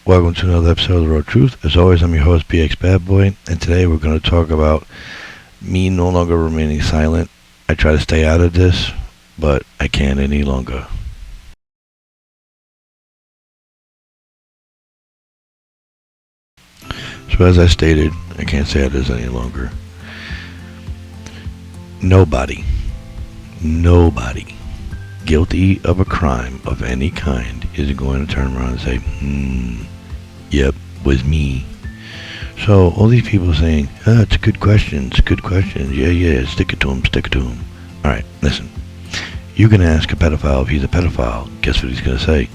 Welcome to another episode of The Road Truth. As always, I'm your host, BX Bad Boy, and today we're going to talk about me no longer remaining silent. I try to stay out of this, but I can't any longer. So as I stated, I can't say this any longer. Nobody guilty of a crime of any kind is going to turn around and say, yep, was me. So all these people saying, it's good questions, yeah, stick it to him. Alright, listen. You can ask a pedophile if he's a pedophile. Guess what he's going to say?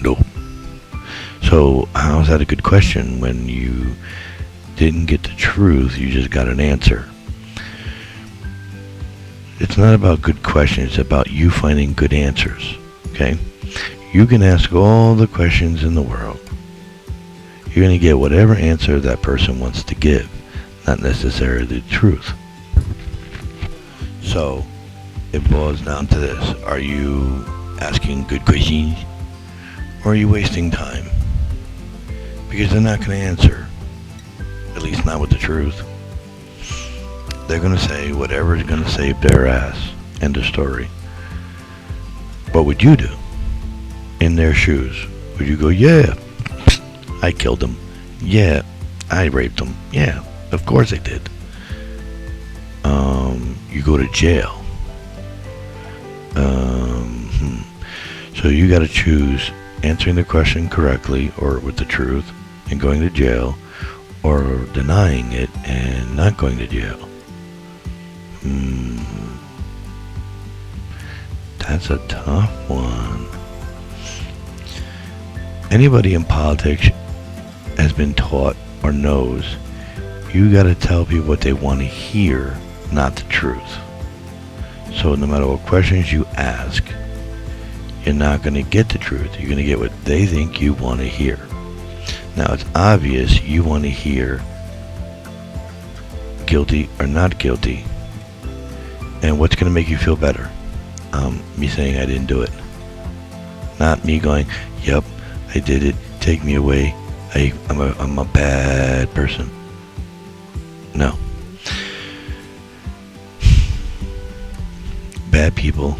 No. So how's that a good question when you didn't get the truth, you just got an answer? It's not about good questions, it's about you finding good answers, okay? You can ask all the questions in the world. You're going to get whatever answer that person wants to give, not necessarily the truth. So, it boils down to this. Are you asking good questions, or are you wasting time? Because they're not going to answer, at least not with the truth. They're going to say whatever is going to save their ass. End of story. What would you do in their shoes? Would you go, yeah, I killed him. Yeah, I raped him. Yeah, of course I did. You go to jail. So you got to choose answering the question correctly or with the truth and going to jail, or denying it and not going to jail. That's a tough one. Anybody in politics has been taught or knows you gotta tell people what they want to hear, not the truth. So no matter what questions you ask, you're not gonna get the truth. You're gonna get what they think you want to hear. Now it's obvious you want to hear guilty or not guilty. And what's going to make you feel better? Me saying I didn't do it. Not me going, yep, I did it, take me away, I'm a bad person. No. Bad people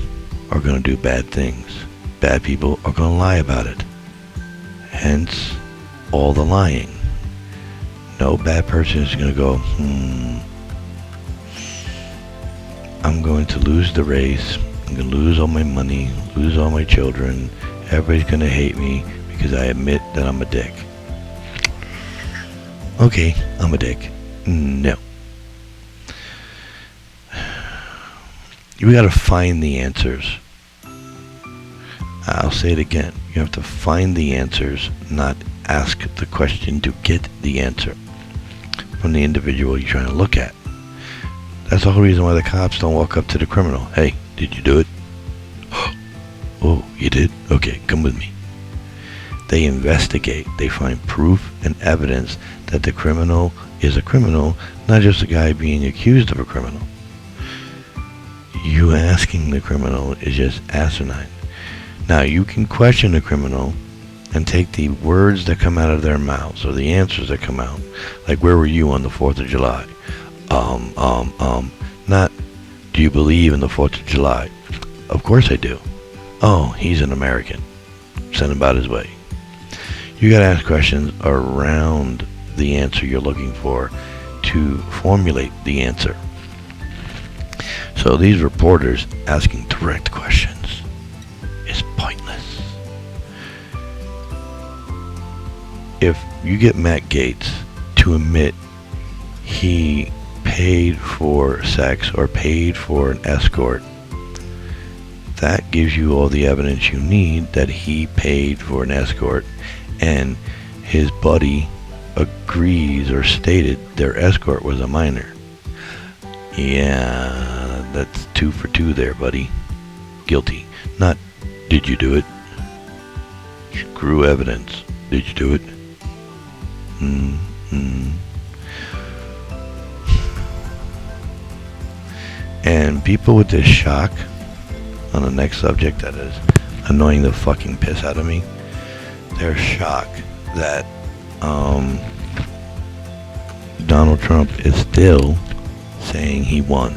are going to do bad things. Bad people are going to lie about it. Hence, all the lying. No bad person is going to go, I'm going to lose the race, I'm going to lose all my money, lose all my children, everybody's going to hate me because I admit that I'm a dick. Okay, I'm a dick. No. You got to find the answers. I'll say it again. You have to find the answers, not ask the question to get the answer from the individual you're trying to look at. That's the whole reason why the cops don't walk up to the criminal. Hey, did you do it? Oh, you did? Okay, come with me. They investigate. They find proof and evidence that the criminal is a criminal, not just a guy being accused of a criminal. You asking the criminal is just asinine. Now, you can question the criminal and take the words that come out of their mouths or the answers that come out. Like, where were you on the 4th of July? Not, do you believe in the 4th of July? Of course I do. Oh, he's an American. Send him about his way. You gotta ask questions around the answer you're looking for to formulate the answer. So these reporters asking direct questions is pointless. If you get Matt Gaetz to admit he paid for sex or paid for an escort, that gives you all the evidence you need that he paid for an escort, and his buddy agrees or stated their escort was a minor. Yeah, that's 2 for 2 there, buddy. Guilty. Not, did you do it? Screw evidence. Did you do it? And people with this shock on the next subject that is annoying the fucking piss out of me, they're shocked that Donald Trump is still saying he won.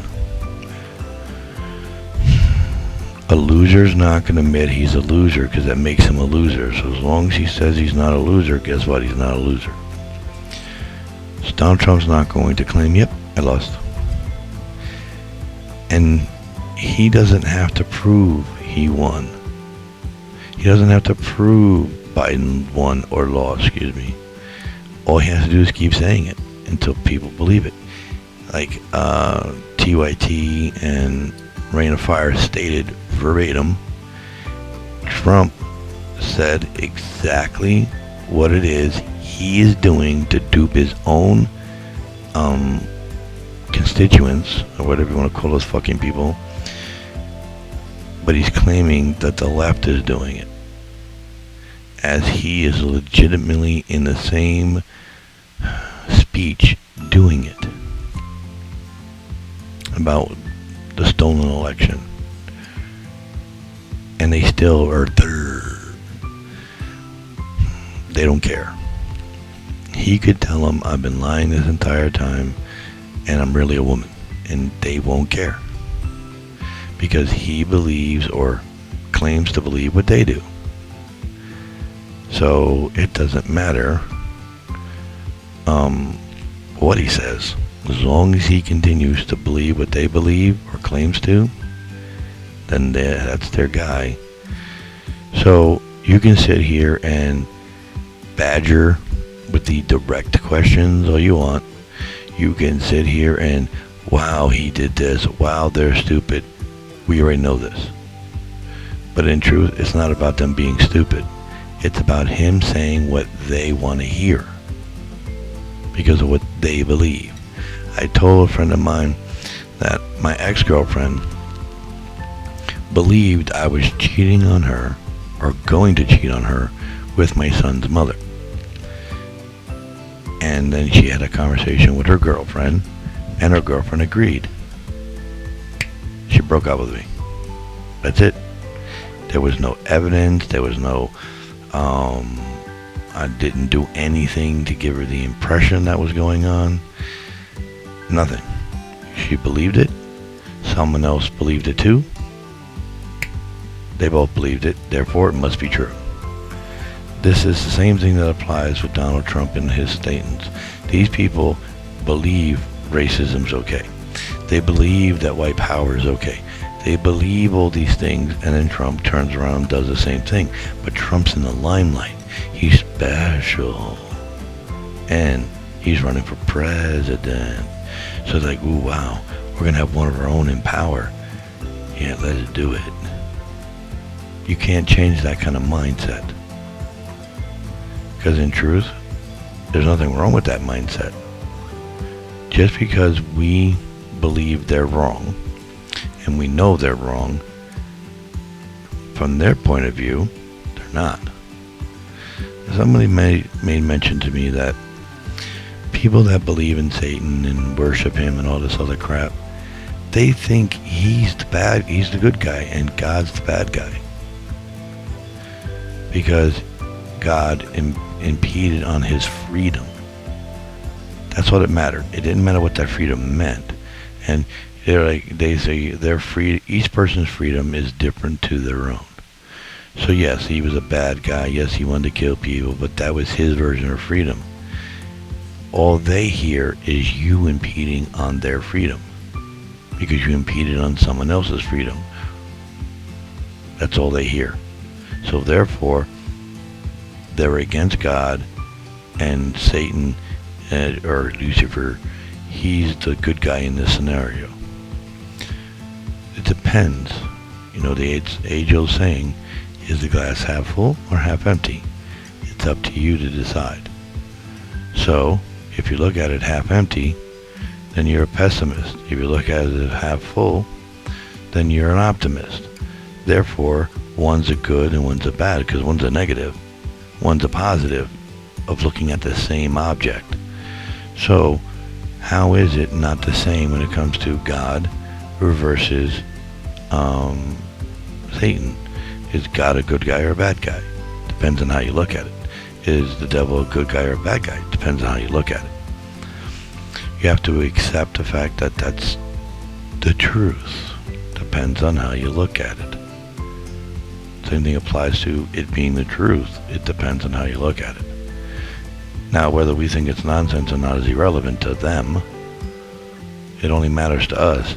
A loser's not going to admit he's a loser because that makes him a loser. So as long as he says he's not a loser, guess what? He's not a loser. So Donald Trump's not going to claim, yep, I lost. And he doesn't have to prove he won. He doesn't have to prove Biden won or lost, All he has to do is keep saying it until people believe it. Like TYT and Rain of Fire stated verbatim, Trump said exactly what it is he is doing to dupe his own constituents, or whatever you want to call those fucking people, but he's claiming that the left is doing it, as he is legitimately in the same speech doing it about the stolen election. And they still are there. They don't care. He could tell them, I've been lying this entire time and I'm really a woman. And they won't care. Because he believes or claims to believe what they do. So it doesn't matter what he says. As long as he continues to believe what they believe or claims to, then that's their guy. So you can sit here and badger with the direct questions all you want. You can sit here and, wow, he did this. Wow, they're stupid. We already know this. But in truth, it's not about them being stupid. It's about him saying what they want to hear because of what they believe. I told a friend of mine that my ex-girlfriend believed I was cheating on her or going to cheat on her with my son's mother. And then she had a conversation with her girlfriend, and her girlfriend agreed. She broke up with me. That's it. There was no evidence. There was no, I didn't do anything to give her the impression that was going on. Nothing. She believed it. Someone else believed it too. They both believed it. Therefore, it must be true. This is the same thing that applies with Donald Trump and his statements. These people believe racism's okay. They believe that white power is okay. They believe all these things, and then Trump turns around and does the same thing. But Trump's in the limelight. He's special. And he's running for president. So it's like, ooh, wow, we're going to have one of our own in power. Yeah, let's do it. You can't change that kind of mindset. Because in truth, there's nothing wrong with that mindset. Just because we believe they're wrong, and we know they're wrong, from their point of view, they're not. Somebody made mention to me that people that believe in Satan and worship him and all this other crap, they think he's the good guy, and God's the bad guy. Because God impeded on his freedom. That's what it mattered. It didn't matter what that freedom meant. And they say their free, each person's freedom is different to their own. So yes, he was a bad guy. Yes, he wanted to kill people, but that was his version of freedom. All they hear is you impeding on their freedom because you impeded on someone else's freedom. That's all they hear. So therefore, they're against God, and Satan or Lucifer, he's the good guy in this scenario. It depends. You know, the age-old saying, is the glass half full or half empty? It's up to you to decide. So, if you look at it half empty, then you're a pessimist. If you look at it half full, then you're an optimist. Therefore, one's a good and one's a bad, because one's a negative, one's a positive of looking at the same object. So, how is it not the same when it comes to God versus Satan? Is God a good guy or a bad guy? Depends on how you look at it. Is the devil a good guy or a bad guy? Depends on how you look at it. You have to accept the fact that that's the truth. Depends on how you look at it. Same thing applies to it being the truth. It depends on how you look at it. Now, whether we think it's nonsense or not is irrelevant to them. It only matters to us.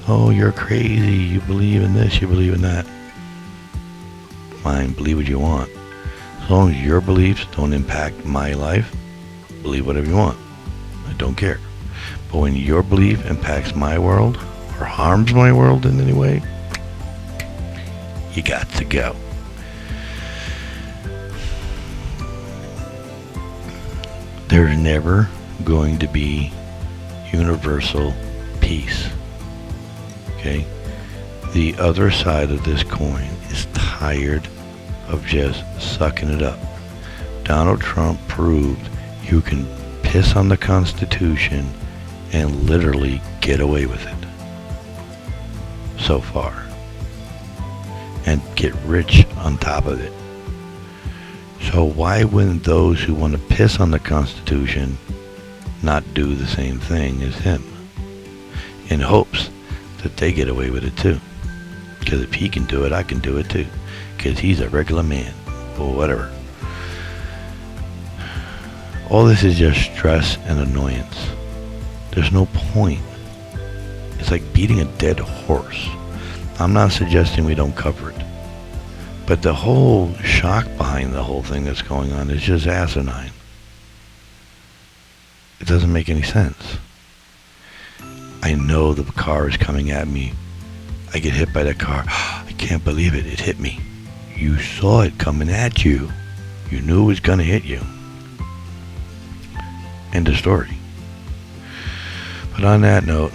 Oh, you're crazy. You believe in this, you believe in that. Fine, believe what you want. As long as your beliefs don't impact my life, believe whatever you want. I don't care. But when your belief impacts my world or harms my world in any way, you got to go. There's never going to be universal peace. Okay? The other side of this coin is tired of just sucking it up. Donald Trump proved you can piss on the Constitution and literally get away with it. So far. And get rich on top of it. So why wouldn't those who want to piss on the Constitution not do the same thing as him? In hopes that they get away with it too. Because if he can do it, I can do it too. Because he's a regular man. Or whatever. All this is just stress and annoyance. There's no point. It's like beating a dead horse. I'm not suggesting we don't cover it. But the whole shock behind the whole thing that's going on is just asinine. It doesn't make any sense. I know the car is coming at me. I get hit by that car. I can't believe it. It hit me. You saw it coming at you. You knew it was going to hit you. End of story. But on that note,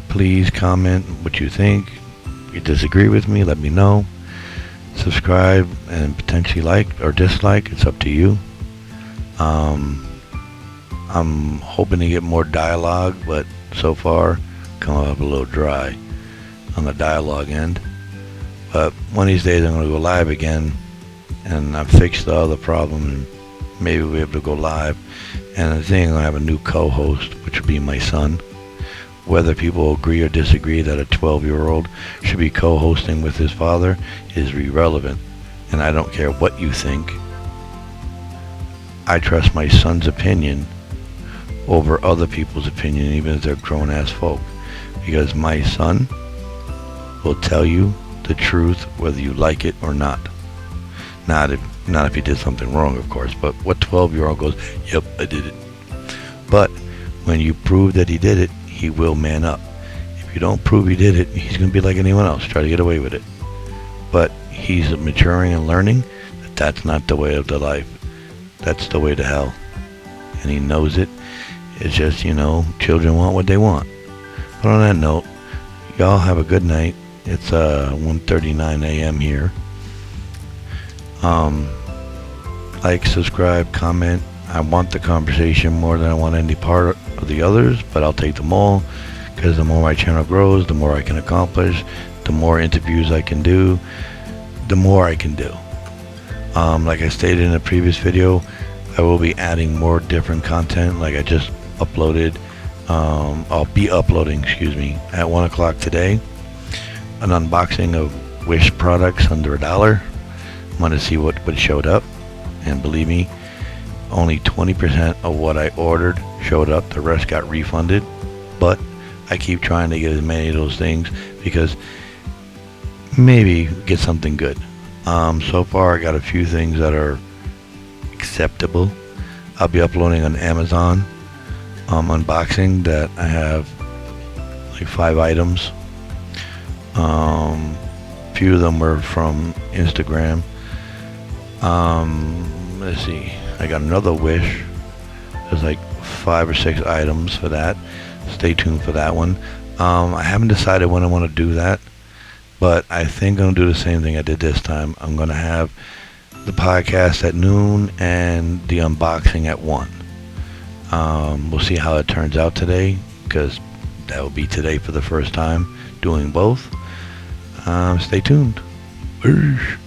please comment what you think. If you disagree with me, let me know. Subscribe and potentially like or dislike. It's up to you. I'm hoping to get more dialogue, but so far come up a little dry on the dialogue end. But one of these days I'm going to go live again, and I've fixed the other problem, and maybe we'll be able to go live. And I think I'm going to have a new co-host, which will be my son. Whether people agree or disagree that a 12-year-old should be co-hosting with his father is irrelevant. And I don't care what you think. I trust my son's opinion over other people's opinion, even if they're grown-ass folk. Because my son will tell you the truth whether you like it or not. Not if he did something wrong, of course. But what 12-year-old goes, yep, I did it. But when you prove that he did it, he will man up. If you don't prove he did it, he's going to be like anyone else, try to get away with it. But he's maturing and learning that that's not the way of the life. That's the way to hell. And he knows it. It's just, children want what they want. But on that note, y'all have a good night. It's 1:39 a.m. here. Like, subscribe, comment. I want the conversation more than I want any part of the others, but I'll take them all, because the more my channel grows, the more I can accomplish, the more interviews I can do, the more I can do. Like I stated in a previous video, I will be adding more different content. Like I just uploaded, I'll be uploading, at 1 o'clock today, an unboxing of Wish products under $1. I want to see what showed up, and believe me, only 20% of what I ordered showed up. The rest got refunded, but I keep trying to get as many of those things because maybe get something good. So far I got a few things that are acceptable. I'll be uploading on Amazon unboxing that I have like 5 items. Few of them were from Instagram. Let's see, I got another Wish. There's like 5 or 6 items for that. Stay tuned for that one. I haven't decided when I want to do that, but I think I'm going to do the same thing I did this time. I'm going to have the podcast at noon and the unboxing at 1. We'll see how it turns out today, because that will be today for the first time doing both. Stay tuned. Peace.